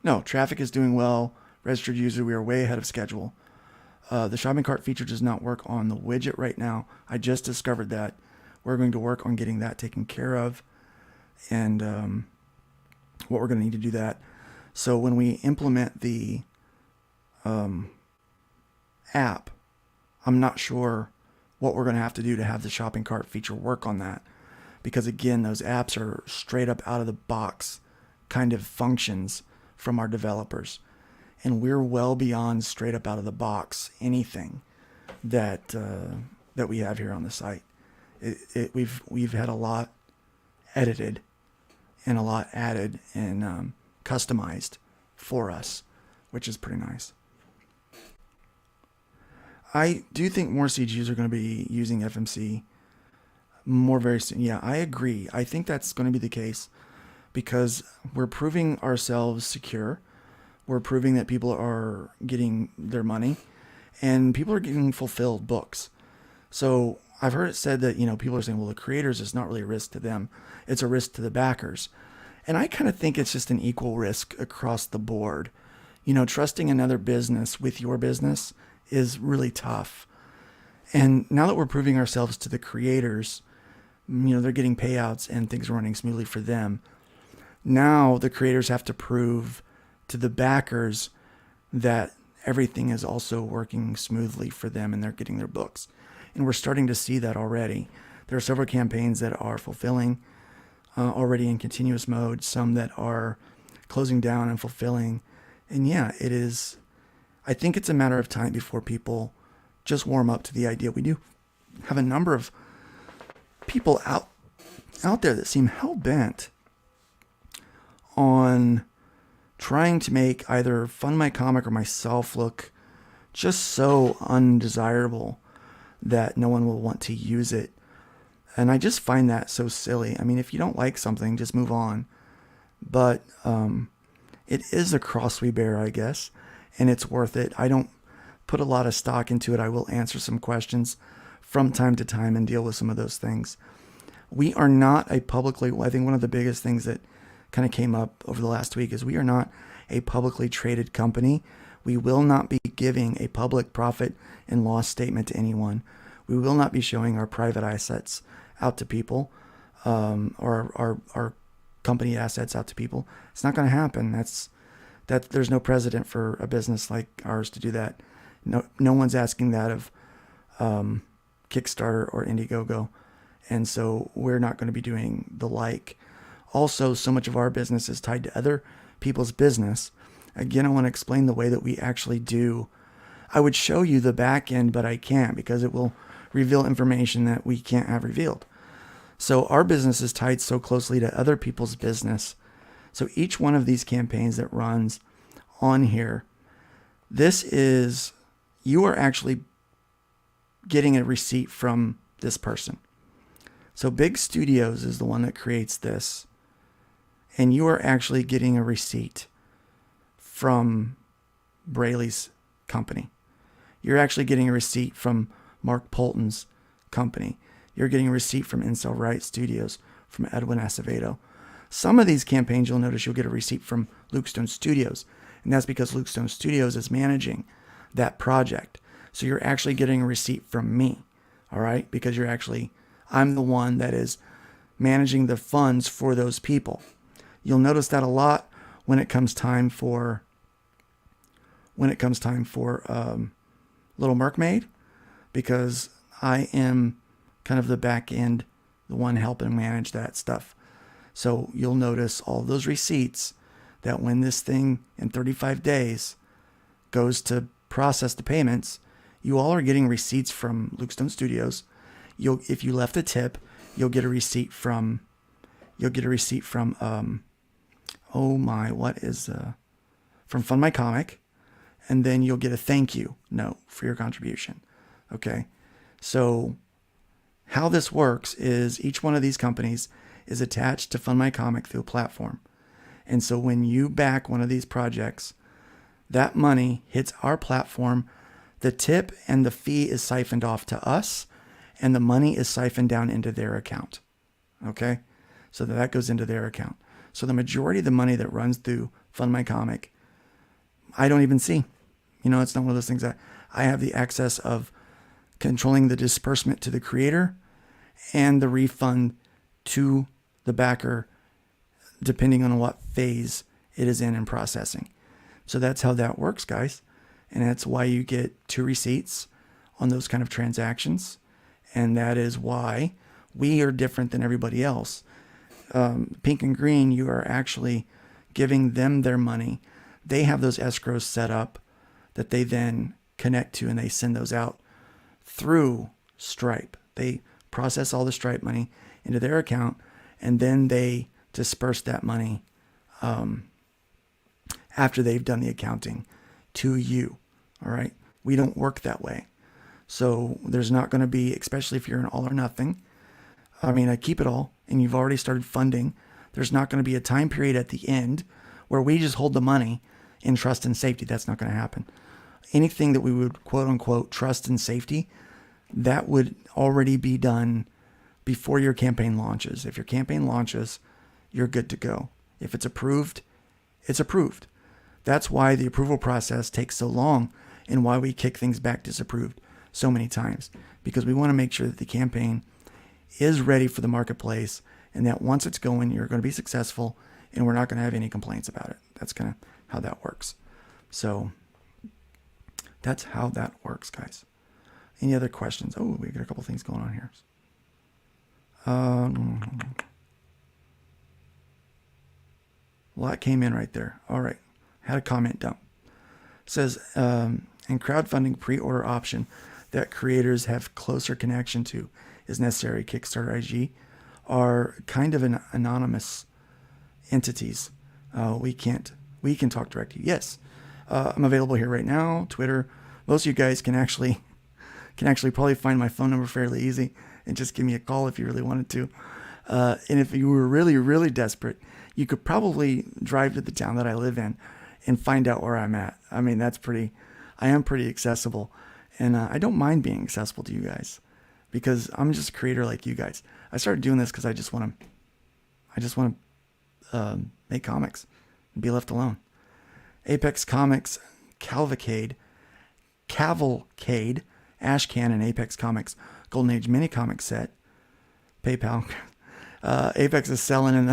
No, traffic is doing well. Registered user, we are way ahead of schedule. The shopping cart feature does not work on the widget right now. I just discovered that. We're going to work on getting that taken care of. And what we're going to need to do that. So when we implement the app, I'm not sure what we're going to have to do to have the shopping cart feature work on that. Because again, those apps are straight up out of the box kind of functions from our developers. And we're well beyond straight up out of the box anything that we have here on the site. We've had a lot edited and a lot added and customized for us, which is pretty nice. I do think more CGs are going to be using FMC more very soon. Yeah, I agree. I think that's going to be the case because we're proving ourselves secure. We're proving that people are getting their money and people are getting fulfilled books. So I've heard it said that, people are saying, well, the creators is not really a risk to them. It's a risk to the backers. And I kind of think it's just an equal risk across the board. Trusting another business with your business is really tough. And now that we're proving ourselves to the creators, they're getting payouts and things are running smoothly for them. Now the creators have to prove to the backers that everything is also working smoothly for them and they're getting their books. And we're starting to see that already. There are several campaigns that are fulfilling already in continuous mode, some that are closing down and fulfilling. And yeah, it is. I think it's a matter of time before people just warm up to the idea. We do have a number of people out there that seem hell-bent on trying to make either FundMyComic or myself look just so undesirable that no one will want to use it. And I just find that so silly. I mean, if you don't like something, just move on. But it is a cross we bear, I guess, and it's worth it. I don't put a lot of stock into it. I will answer some questions from time to time and deal with some of those things. We are not a publicly, I think one of the biggest things that kind of came up over the last week is we are not a publicly traded company. We will not be giving a public profit and loss statement to anyone. We will not be showing our private assets out to people, or our company assets out to people. It's not going to happen. There's no precedent for a business like ours to do that. No one's asking that of Kickstarter or Indiegogo. And so we're not going to be doing the like. Also, so much of our business is tied to other people's business. Again, I want to explain the way that we actually do. I would show you the back end, but I can't because it will reveal information that we can't have revealed. So our business is tied so closely to other people's business. So each one of these campaigns that runs on here, you are actually getting a receipt from this person. So Big Studios is the one that creates this, and you are actually getting a receipt from Braley's company. You're actually getting a receipt from Mark Polton's company. You're getting a receipt from Incel Right Studios, from Edwin Acevedo. Some of these campaigns, you'll notice you'll get a receipt from Luke Stone Studios, and that's because Luke Stone Studios is managing that project. So you're actually getting a receipt from me, all right? Because I'm the one that is managing the funds for those people. You'll notice that a lot when it comes time for Little Mermaid, because I am kind of the back end, the one helping manage that stuff. So you'll notice all those receipts that when this thing in 35 days goes to process the payments, you all are getting receipts from Luke Stone Studios. If you left a tip, you'll get a receipt from from FundMyComic, and then you'll get a thank you note for your contribution. Okay. So how this works is each one of these companies is attached to FundMyComic through a platform. And so when you back one of these projects, that money hits our platform. The tip and the fee is siphoned off to us, and the money is siphoned down into their account. Okay? So that goes into their account. So the majority of the money that runs through FundMyComic, I don't even see. It's not one of those things that I have the access of controlling the disbursement to the creator and the refund to the backer, depending on what phase it is in processing. So that's how that works, guys. And that's why you get 2 receipts on those kind of transactions. And that is why we are different than everybody else. Pink and Green, you are actually giving them their money. They have those escrows set up that they then connect to, and they send those out through Stripe. They process all the Stripe money into their account, and then they disperse that money after they've done the accounting to you. All right. We don't work that way. So there's not going to be, especially if you're an all or nothing. I keep it all, and you've already started funding. There's not going to be a time period at the end where we just hold the money in trust and safety. That's not going to happen. Anything that we would quote unquote trust and safety, that would already be done before your campaign launches. If your campaign launches, you're good to go. If it's approved, it's approved. That's why the approval process takes so long, and why we kick things back disapproved so many times, because we want to make sure that the campaign is ready for the marketplace, and that once it's going, you're going to be successful, and we're not going to have any complaints about it. That's kind of how that works. So that's how that works, guys. Any other questions? Oh, we got a couple things going on here. A lot came in right there. All right. Had a comment dump. It says, and crowdfunding pre-order option that creators have closer connection to is necessary. Kickstarter IG are kind of an anonymous entities. We can talk direct to you. Yes. I'm available here right now. Twitter. Most of you guys can actually probably find my phone number fairly easy and just give me a call if you really wanted to. And if you were really, really desperate, you could probably drive to the town that I live in and find out where I'm at. I am pretty accessible, and I don't mind being accessible to you guys, because I'm just a creator like you guys. I started doing this because I just want to make comics and be left alone. Apex Comics Cavalcade, Ashcan and Apex Comics Golden Age mini comic set. PayPal. Apex is selling in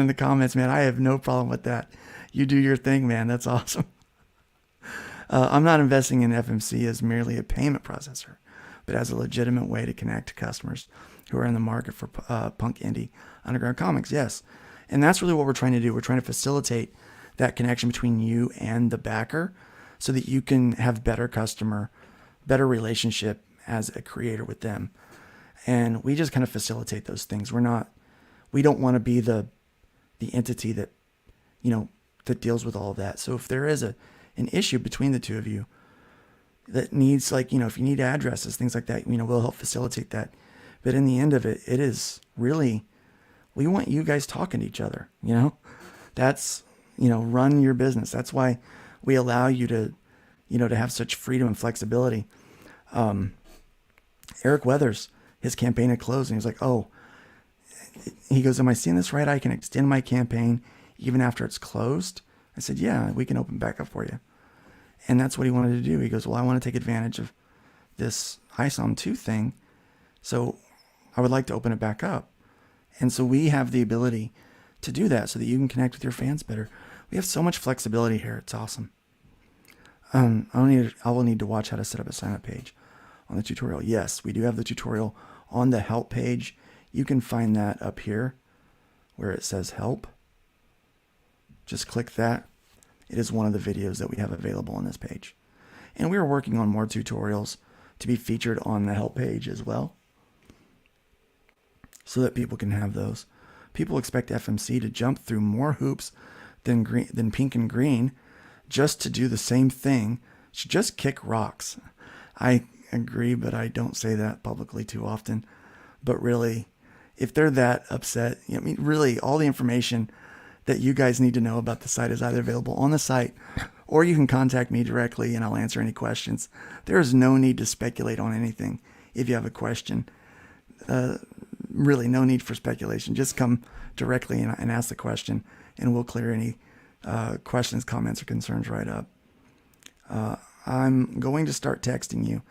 the comments, man. I have no problem with that. You do your thing, man. That's awesome. I'm not investing in FMC as merely a payment processor, but as a legitimate way to connect to customers who are in the market for punk indie underground comics. Yes. And that's really what we're trying to do. We're trying to facilitate that connection between you and the backer so that you can have better relationship as a creator with them. And we just kind of facilitate those things. We don't want to be the the entity that, that deals with all of that. So if there is an issue between the two of you that needs, like, if you need addresses, things like that, we'll help facilitate that. But in the end of it, it is really, we want you guys talking to each other, that's, run your business. That's why we allow you to, to have such freedom and flexibility. Eric Weathers, his campaign had closed, and he's like, oh, he goes, am I seeing this right? I can extend my campaign even after it's closed? I said, yeah, we can open back up for you. And that's what he wanted to do. He goes, well, I want to take advantage of this ISOM 2 thing, so I would like to open it back up. And so we have the ability to do that so that you can connect with your fans better. We have so much flexibility here. It's awesome. I will need to watch how to set up a sign-up page on the tutorial. Yes, we do have the tutorial on the help page. You can find that up here where it says help. Just click that. It is one of the videos that we have available on this page. And we are working on more tutorials to be featured on the help page as well, so that people can have those. People expect FMC to jump through more hoops than pink and green just to do the same thing. Should just kick rocks. I agree, but I don't say that publicly too often. But really, if they're that upset, really all the information that you guys need to know about the site is either available on the site, or you can contact me directly and I'll answer any questions. There is no need to speculate on anything. If you have a question, really no need for speculation. Just come directly and ask the question, and we'll clear any questions, comments, or concerns right up. I'm going to start texting you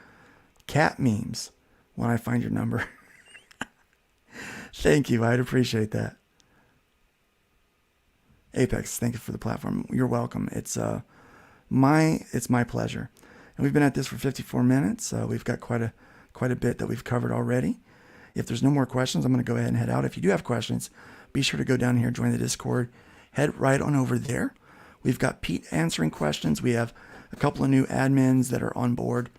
cat memes when I find your number. Thank you. I'd appreciate that. Apex, thank you for the platform. You're welcome. It's my pleasure. And we've been at this for 54 minutes. We've got quite a bit that we've covered already. If there's no more questions, I'm going to go ahead and head out. If you do have questions, be sure to go down here, join the Discord, head right on over there. We've got Pete answering questions. We have a couple of new admins that are on board.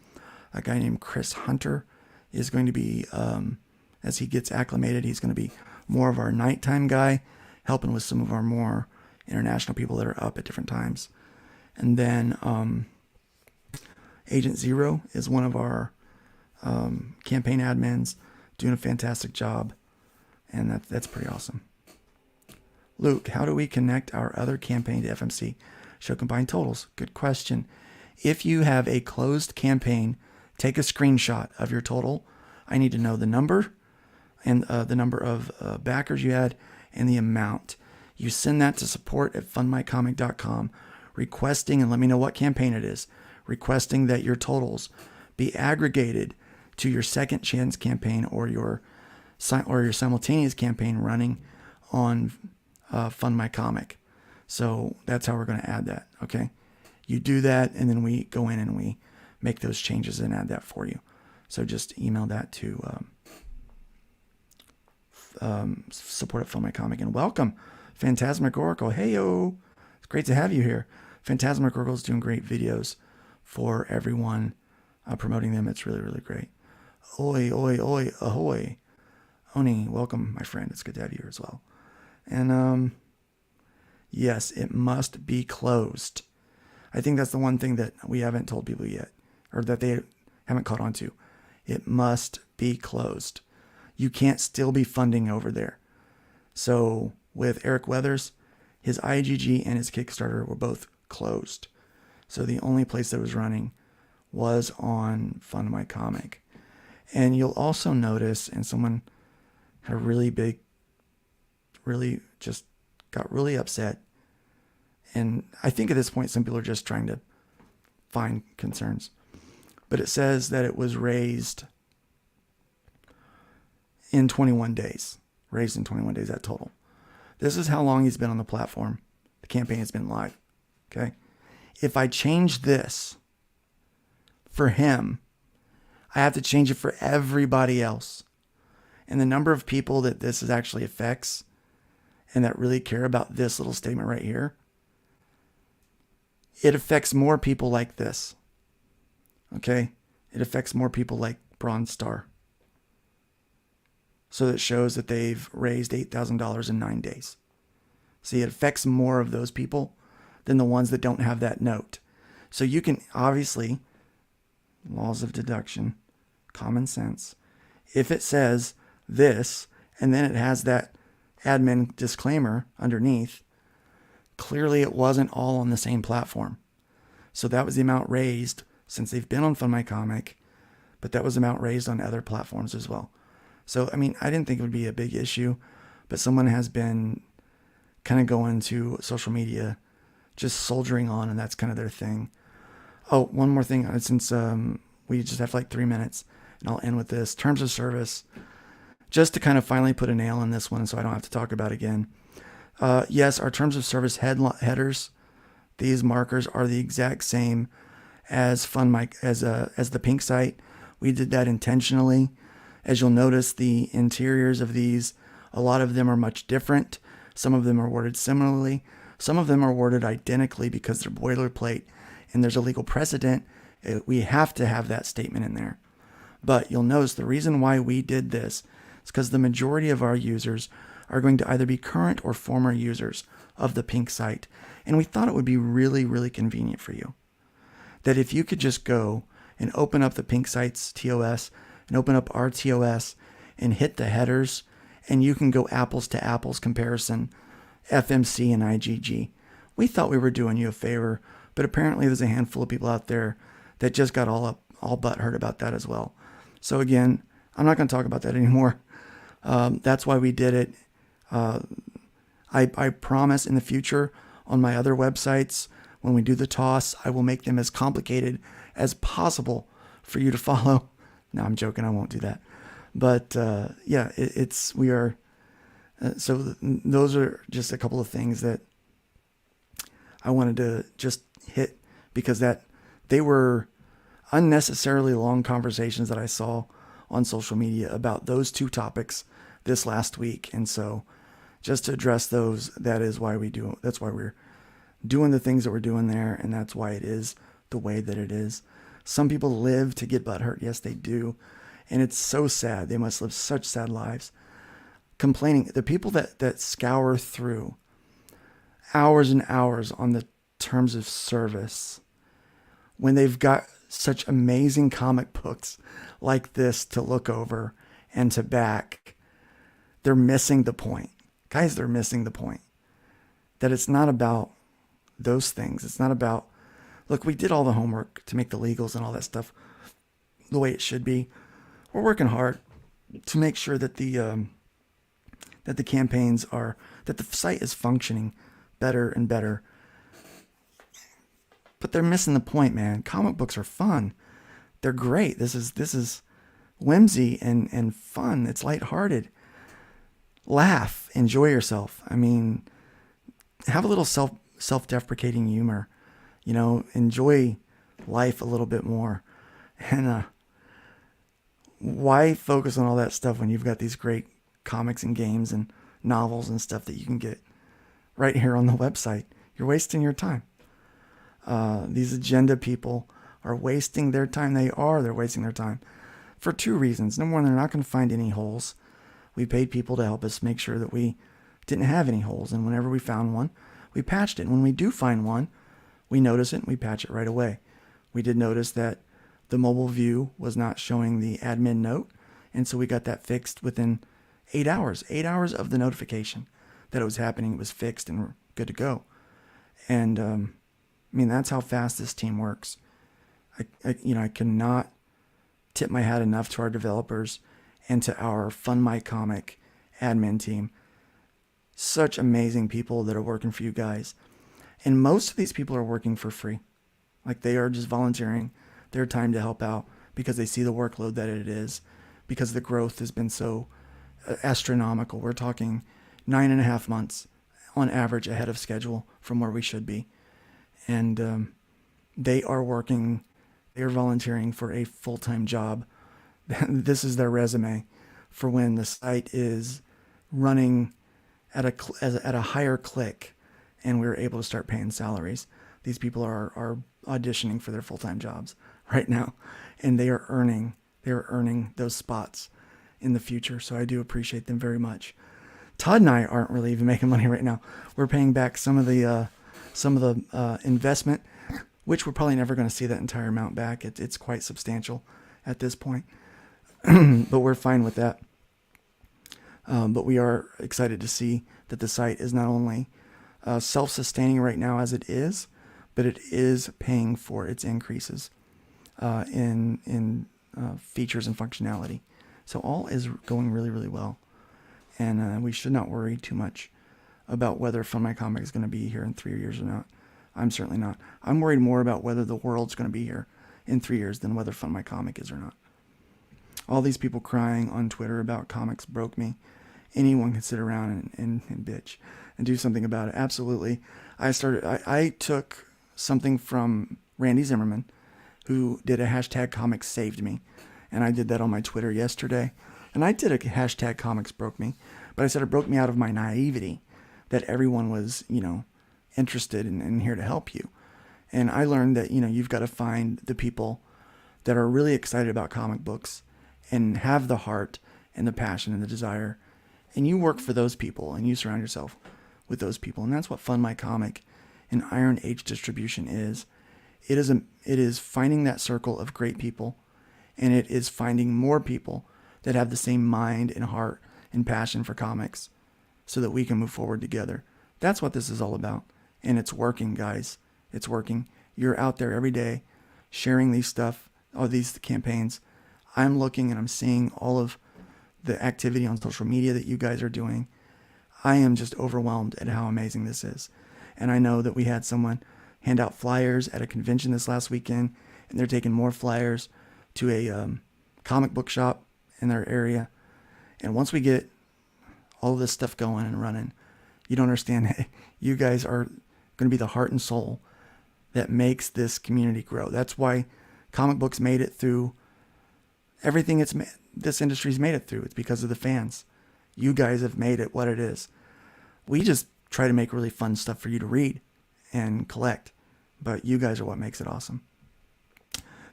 A guy named Chris Hunter is going to be, as he gets acclimated, he's going to be more of our nighttime guy, helping with some of our more international people that are up at different times. And then Agent Zero is one of our campaign admins, doing a fantastic job, and that's pretty awesome. Luke, how do we connect our other campaign to FMC? Show combined totals. Good question. If you have a closed campaign, take a screenshot of your total. I need to know the number and the number of backers you had and the amount. You send that to support@fundmycomic.com requesting, and let me know what campaign it is, requesting that your totals be aggregated to your second chance campaign or your simultaneous campaign running on FundMyComic. So that's how we're going to add that. Okay. You do that, and then we go in and we make those changes and add that for you. So just email that to support@FundMyComic. And welcome, Phantasmic Oracle. Hey-yo. It's great to have you here. Phantasmic Oracle is doing great videos for everyone, promoting them. It's really, really great. Oi, oi, oi, ahoy. Oni, welcome, my friend. It's good to have you here as well. And yes, it must be closed. I think that's the one thing that we haven't told people yet, or that they haven't caught on to. It must be closed. You can't still be funding over there. So with Eric Weathers, his IGG and his Kickstarter were both closed. So the only place that was running was on FundMyComic. And you'll also notice, and someone had a really big, really just got really upset. And I think at this point, some people are just trying to find concerns. But it says that it was raised in 21 days. Raised in 21 days, that total. This is how long he's been on the platform. The campaign has been live. Okay. If I change this for him, I have to change it for everybody else. And the number of people that this is actually affects and that really care about this little statement right here, it affects more people like this. Okay? It affects more people like Bronze Star. So it shows that they've raised $8,000 in 9 days. See, it affects more of those people than the ones that don't have that note. So you can obviously, laws of deduction, common sense, if it says this and then it has that admin disclaimer underneath, clearly it wasn't all on the same platform. So that was the amount raised since they've been on FundMyComic, but that was the amount raised on other platforms as well. So, I mean, I didn't think it would be a big issue, but someone has been kind of going to social media, just soldiering on, and that's kind of their thing. Oh, one more thing, since we just have like 3 minutes, and I'll end with this. Terms of service, just to kind of finally put a nail in this one so I don't have to talk about it again. Yes, our terms of service headers, these markers are the exact same as as the pink site. We did that intentionally. As you'll notice, the interiors of these, a lot of them are much different. Some of them are worded similarly. Some of them are worded identically because they're boilerplate and there's a legal precedent. We have to have that statement in there. But you'll notice the reason why we did this is because the majority of our users are going to either be current or former users of the pink site. And we thought it would be really, really convenient for you that if you could just go and open up the pink site's TOS and open up our TOS and hit the headers, and you can go apples to apples comparison, FMC and IGG. We thought we were doing you a favor, but apparently there's a handful of people out there that just got all butthurt about that as well. So again, I'm not going to talk about that anymore. That's why we did it. I promise in the future on my other websites, when we do the toss, I will make them as complicated as possible for you to follow. No, I'm joking. I won't do that. But yeah, we are. So those are just a couple of things that I wanted to just hit because they were unnecessarily long conversations that I saw on social media about those two topics this last week. And so just to address those, that's why we're doing the things that we're doing there. And that's why it is the way that it is. Some people live to get butthurt. Yes, they do. And it's so sad. They must live such sad lives. Complaining. The people that scour through hours and hours on the terms of service when they've got such amazing comic books like this to look over and to back, they're missing the point. Guys, they're missing the point. That it's not about those things. It's not about, look, we did all the homework to make the legals and all that stuff the way it should be. We're working hard to make sure that the campaigns that the site is functioning better and better. But they're missing the point, man. Comic books are fun. They're great. This is whimsy and fun. It's lighthearted. Laugh, enjoy yourself. I mean, have a little self-deprecating humor. Enjoy life a little bit more. And why focus on all that stuff when you've got these great comics and games and novels and stuff that you can get right here on the website? You're wasting your time. These agenda people are wasting their time. They're wasting their time for two reasons. Number one, they're not going to find any holes. We paid people to help us make sure that we didn't have any holes. And whenever we found one, we patched it. When we do find one, we notice it and we patch it right away. We did notice that the mobile view was not showing the admin note. And so we got that fixed within 8 hours. 8 hours of the notification that it was happening. It was fixed and we're good to go. And I mean, that's how fast this team works. I cannot tip my hat enough to our developers and to our FundMyComic admin team. Such amazing people that are working for you guys. And most of these people are working for free. Like they are just volunteering their time to help out because they see the workload that it is, because the growth has been so astronomical. We're talking 9.5 months on average ahead of schedule from where we should be. And they are volunteering for a full-time job. This is their resume for when the site is running at a higher click and we're able to start paying salaries. These people are auditioning for their full-time jobs right now, and they are earning those spots in the future. So I do appreciate them very much. Todd and I aren't really even making money right now. We're paying back some of the investment, which we're probably never going to see that entire amount back. It's quite substantial at this point, but we're fine with that. But we are excited to see that the site is not only self-sustaining right now as it is, but it is paying for its increases in features and functionality. So all is going really, really well. And we should not worry too much about whether FundMyComic is going to be here in 3 years or not. I'm certainly not. I'm worried more about whether the world's going to be here in 3 years than whether FundMyComic is or not. All these people crying on Twitter about comics broke me. Anyone can sit around and bitch and do something about it. Absolutely. I took something from Randy Zimmerman, who did a hashtag comics saved me. And I did that on my Twitter yesterday. And I did a hashtag comics broke me. But I said it broke me out of my naivety that everyone was, interested and here to help you. And I learned that, you've got to find the people that are really excited about comic books and have the heart and the passion and the desire. And you work for those people and you surround yourself with those people. And that's what FundMyComic and Iron Age Distribution is. It is finding that circle of great people, and it is finding more people that have the same mind and heart and passion for comics so that we can move forward together. That's what this is all about. And it's working, guys. It's working. You're out there every day sharing these campaigns. I'm looking and I'm seeing all of the activity on social media that you guys are doing. I am just overwhelmed at how amazing this is. And I know that we had someone hand out flyers at a convention this last weekend, and they're taking more flyers to a comic book shop in their area. And once we get all of this stuff going and running, you don't understand. You guys are going to be the heart and soul that makes this community grow. That's why comic books made it through everything this industry's made it through. It's because of the fans. You guys have made it what it is. We just try to make really fun stuff for you to read and collect, but you guys are what makes it awesome.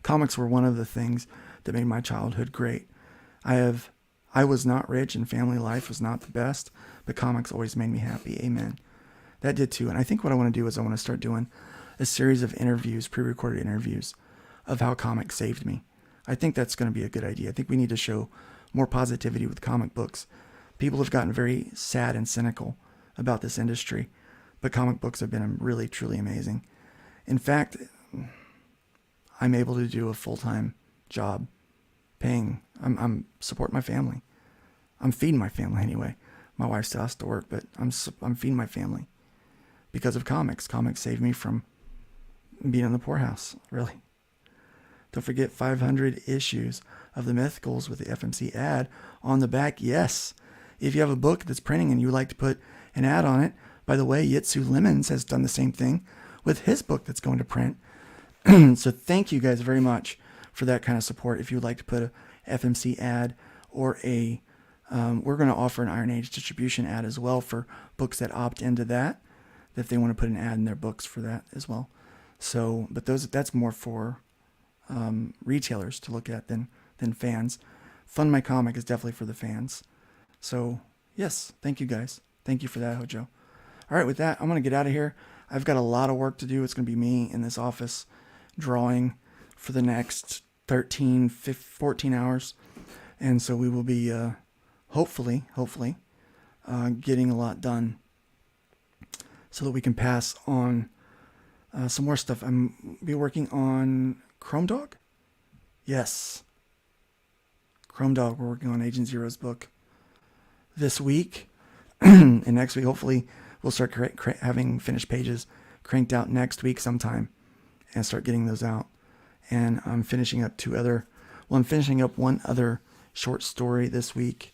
Comics were one of the things that made my childhood great. I was not rich and family life was not the best, but comics always made me happy. Amen. That did too. And I think what I want to do is I want to start doing a series of interviews, pre-recorded interviews of how comics saved me. I think that's going to be a good idea. I think we need to show more positivity with comic books. People have gotten very sad and cynical about this industry, but comic books have been really, truly amazing. In fact, I'm able to do a full-time job paying. I'm supporting my family. I'm feeding my family anyway. My wife still has to work, but I'm feeding my family because of comics. Comics saved me from being in the poorhouse, really. Don't forget 500 issues of the Mythicals with the FMC ad on the back. Yes, if you have a book that's printing and you would like to put an ad on it. By the way, Yitsu Lemons has done the same thing with his book that's going to print. So thank you guys very much for that kind of support. If you would like to put a FMC ad or we're going to offer an Iron Age Distribution ad as well for books that opt into that, if they want to put an ad in their books for that as well. So, but that's more for retailers to look at than fans. FundMyComic is definitely for the fans. So yes, thank you guys. Thank you for that, Hojo. All right, with that, I'm going to get out of here. I've got a lot of work to do. It's going to be me in this office drawing for the next 14 hours. And so we will be hopefully getting a lot done so that we can pass on some more stuff. I'm be working on Chrome Dog. Yes. Chrome Dog. We're working on Agent Zero's book this week. And next week, hopefully, we'll start having finished pages cranked out next week sometime and start getting those out. And I'm finishing up I'm finishing up one other short story this week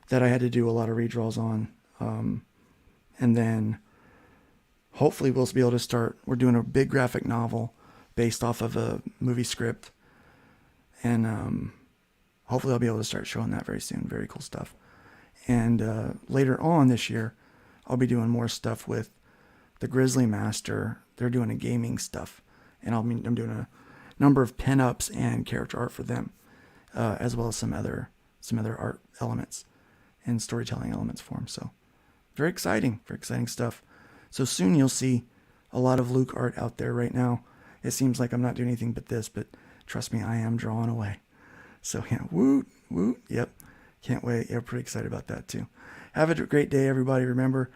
that I had to do a lot of redraws on. And then hopefully we'll be able to start. We're doing a big graphic novel based off of a movie script. And hopefully I'll be able to start showing that very soon. Very cool stuff. And later on this year, I'll be doing more stuff with the Grizzly Master. They're doing a gaming stuff. And I'm doing a number of pinups and character art for them, as well as some other art elements and storytelling elements for them. So very exciting stuff. So soon you'll see a lot of Luke art out there. Right now it seems like I'm not doing anything but this, but trust me, I am drawing away. So yeah, woot, yep. Can't wait. Yeah, pretty excited about that too. Have a great day, everybody. Remember,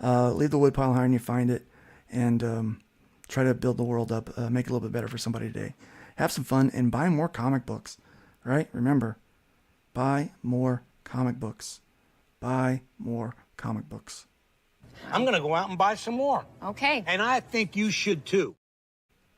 leave the woodpile higher than you find it, and try to build the world up, make it a little bit better for somebody today. Have some fun and buy more comic books, right? Remember, buy more comic books. Buy more comic books. I'm going to go out and buy some more. Okay. And I think you should too.